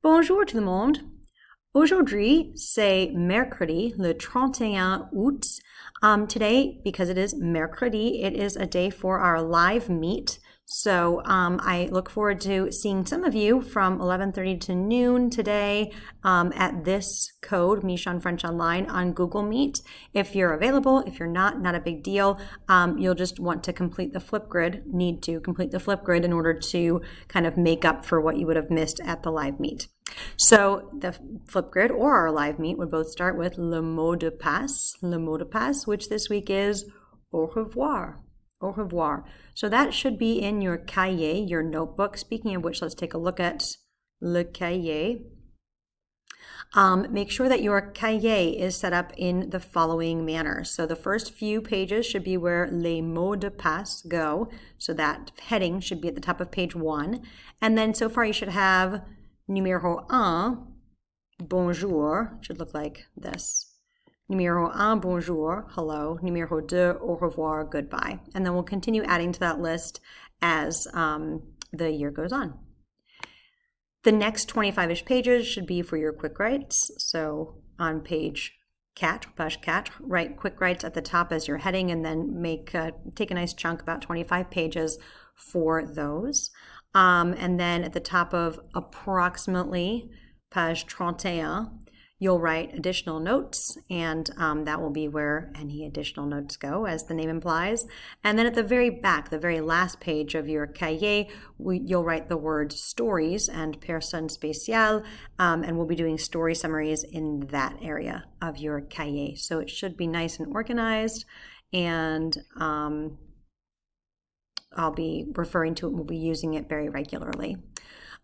Bonjour tout le monde. Aujourd'hui, c'est mercredi, le 31 août. Today, because it is mercredi, it is a day for our live meet. So I look forward to seeing some of you from 11:30 to noon today at this code, Michon French Online, on Google Meet. If you're available, if you're not a big deal. You'll just want to complete the Flipgrid, need to complete the Flipgrid in order to kind of make up for what you would have missed at the live meet. So the Flipgrid or our live meet would both start with le mot de passe, which this week is au revoir. Au revoir. So that should be in your cahier, your notebook. Speaking of which, let's take a look at le cahier. Make sure that your cahier is set up in the following manner. So the first few pages should be where les mots de passe go. So that heading should be at the top of page 1. And then so far you should have numéro 1, bonjour, should look like this. Numéro 1, bonjour, hello. Numéro 2, au revoir, goodbye. And then we'll continue adding to that list as the year goes on. The next 25-ish pages should be for your quick writes. So on page 4, page 4, write quick writes at the top as your heading, and then take a nice chunk, about 25 pages for those. And then at the top of approximately page 31, you'll write additional notes, and that will be where any additional notes go, as the name implies. And then at the very back, the very last page of your cahier, you'll write the word stories and personne spéciale, and we'll be doing story summaries in that area of your cahier. So it should be nice and organized, and I'll be referring to it, we'll be using it very regularly.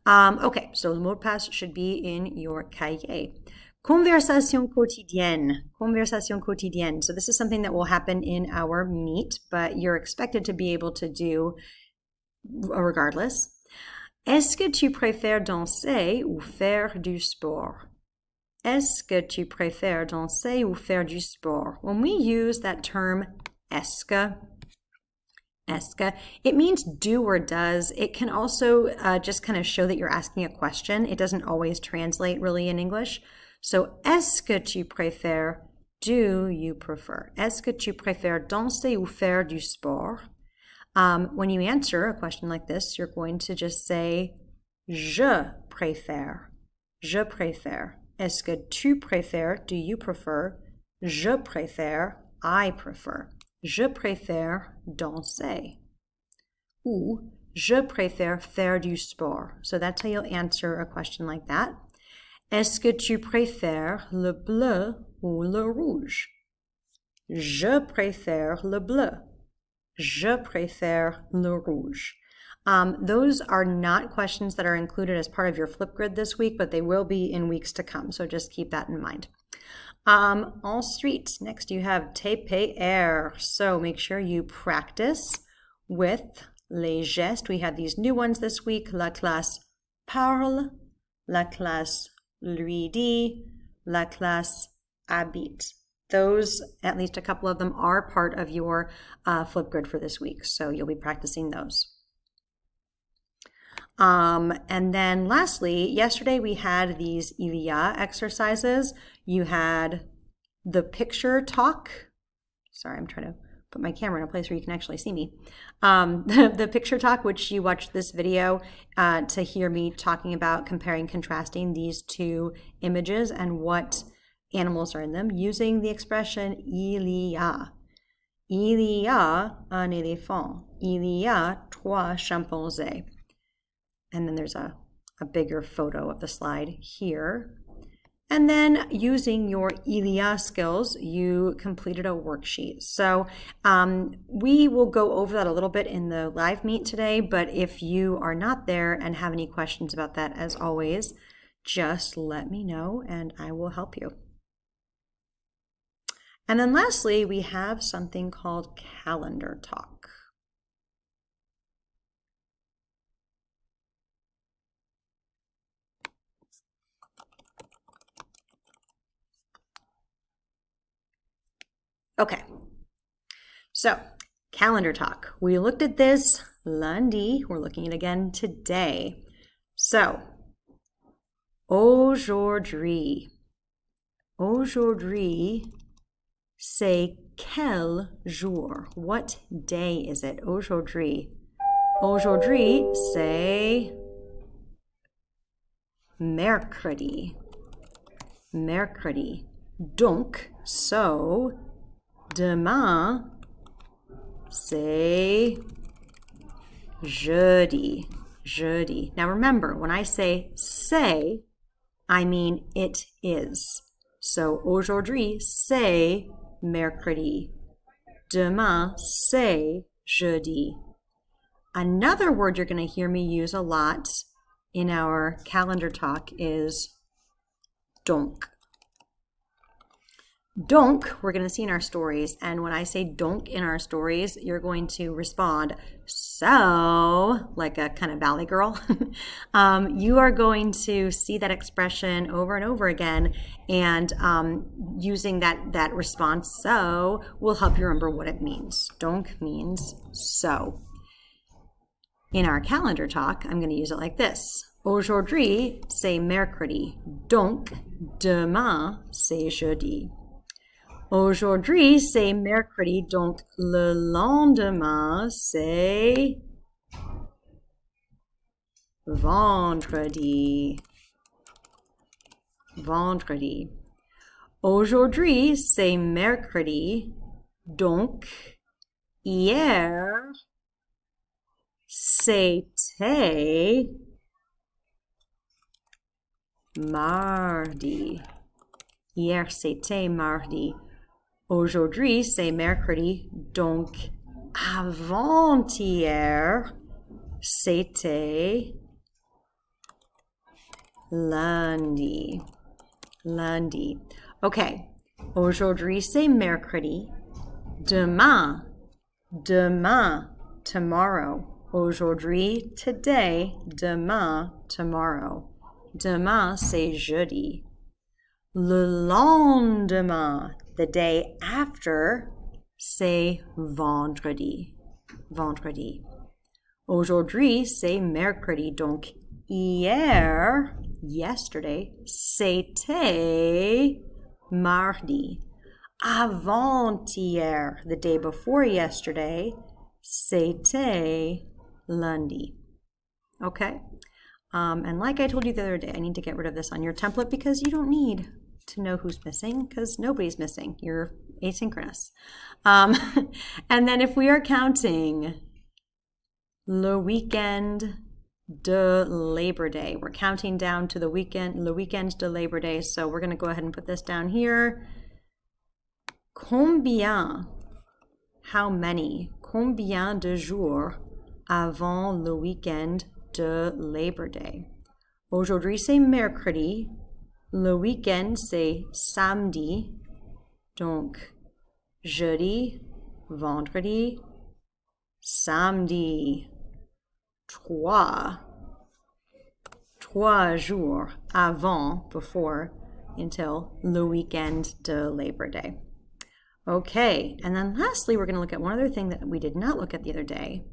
Okay, so le mot de passe should be in your cahier. Conversation quotidienne. Conversation quotidienne. So this is something that will happen in our meet, but you're expected to be able to do regardless. Est-ce que tu préfères danser ou faire du sport? Est-ce que tu préfères danser ou faire du sport? When we use that term est-ce que, it means do or does. It can also just kind of show that you're asking a question. It doesn't always translate really in English. So, est-ce que tu préfères, do you prefer? Est-ce que tu préfères danser ou faire du sport? When you answer a question like this, you're going to just say, je préfère. Je préfère. Est-ce que tu préfères, do you prefer? Je préfère, I prefer. Je préfère danser. Ou, je préfère faire du sport. So that's how you'll answer a question like that. Est-ce que tu préfères le bleu ou le rouge? Je préfère le bleu. Je préfère le rouge. Those are not questions that are included as part of your Flipgrid this week, but they will be in weeks to come, so just keep that in mind. Ensuite, next you have TPR. So make sure you practice with les gestes. We have these new ones this week. La classe parle, la classe lui dit, la classe habite. Those, at least a couple of them, are part of your Flipgrid for this week, so you'll be practicing those. And then lastly, yesterday we had these il y a exercises. You had the picture talk. Sorry, I'm trying to put my camera in a place where you can actually see me. The picture talk, which you watched this video to hear me talking about comparing, contrasting these two images and what animals are in them, using the expression il y a. Il y a un éléphant. Il y a 3 chimpanzés. And then there's a bigger photo of the slide here. And then using your il y a skills, you completed a worksheet. So we will go over that a little bit in the live meet today, but if you are not there and have any questions about that, as always, just let me know and I will help you. And then lastly, we have something called calendar talk. Okay, so calendar talk. We looked at this lundi. We're looking at it again today. So Aujourd'hui. Aujourd'hui, c'est quel jour? What day is it? Aujourd'hui. Aujourd'hui, c'est mercredi. Mercredi. Donc, so, demain, c'est jeudi. Jeudi. Now remember, when I say, I mean it is. So, aujourd'hui, c'est mercredi. Demain, c'est jeudi. Another word you're going to hear me use a lot in our calendar talk is donc. Donc, we're going to see in our stories, and when I say donc in our stories, you're going to respond, so, like a kind of valley girl. You are going to see that expression over and over again, and using that response, so, will help you remember what it means. Donc means so. In our calendar talk, I'm going to use it like this. Aujourd'hui, c'est mercredi. Donc, demain, c'est jeudi. Aujourd'hui, c'est mercredi, donc le lendemain, c'est vendredi. Vendredi. Aujourd'hui, c'est mercredi, donc hier, c'était mardi. Hier, c'était mardi. Aujourd'hui, c'est mercredi, donc avant-hier, c'était lundi. Lundi. Okay. Aujourd'hui, c'est mercredi. Demain. Demain. Tomorrow. Aujourd'hui, today. Demain, tomorrow. Demain, c'est jeudi. Le lendemain, the day after, c'est vendredi. Vendredi. Aujourd'hui, c'est mercredi, donc hier, yesterday, c'était mardi. Avant-hier, the day before yesterday, c'était lundi. Okay? And like I told you the other day, I need to get rid of this on your template because you don't need to know who's missing because nobody's missing. You're asynchronous. And then if we are counting le weekend de Labor Day, we're counting down to the weekend, le weekend de Labor Day. So we're going to go ahead and put this down here. Combien, how many, combien de jours avant le weekend de Labor Day? Aujourd'hui, c'est mercredi. Le week-end, c'est samedi. Donc, jeudi, vendredi, samedi. Trois jours avant, before, until le weekend de Labor Day. Okay, and then lastly, we're going to look at one other thing that we did not look at the other day.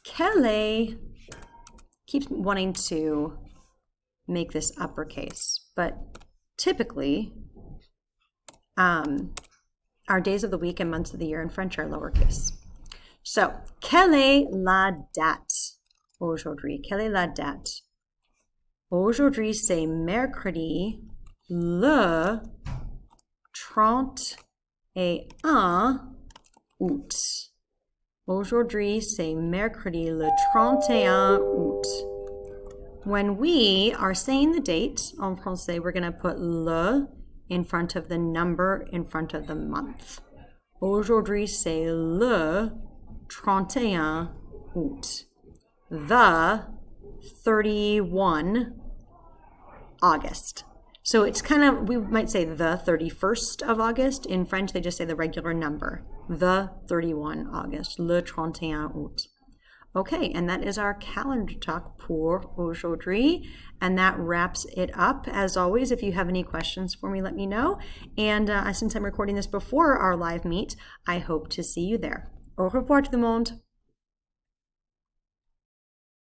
Kelly keeps wanting to make this uppercase, but typically our days of the week and months of the year in French are lowercase. So, quelle est la date aujourd'hui? Quelle est la date? Aujourd'hui, c'est mercredi le 31 août. Aujourd'hui, c'est mercredi le 31 août. When we are saying the date, en français, we're going to put le in front of the number in front of the month. Aujourd'hui, c'est le 31 août. The 31 August. So it's kind of, we might say the 31st of August. In French, they just say the regular number. The 31 August. Le 31 août. Okay, and that is our calendar talk pour aujourd'hui. And that wraps it up. As always, if you have any questions for me, let me know. And since I'm recording this before our live meet, I hope to see you there. Au revoir tout le monde.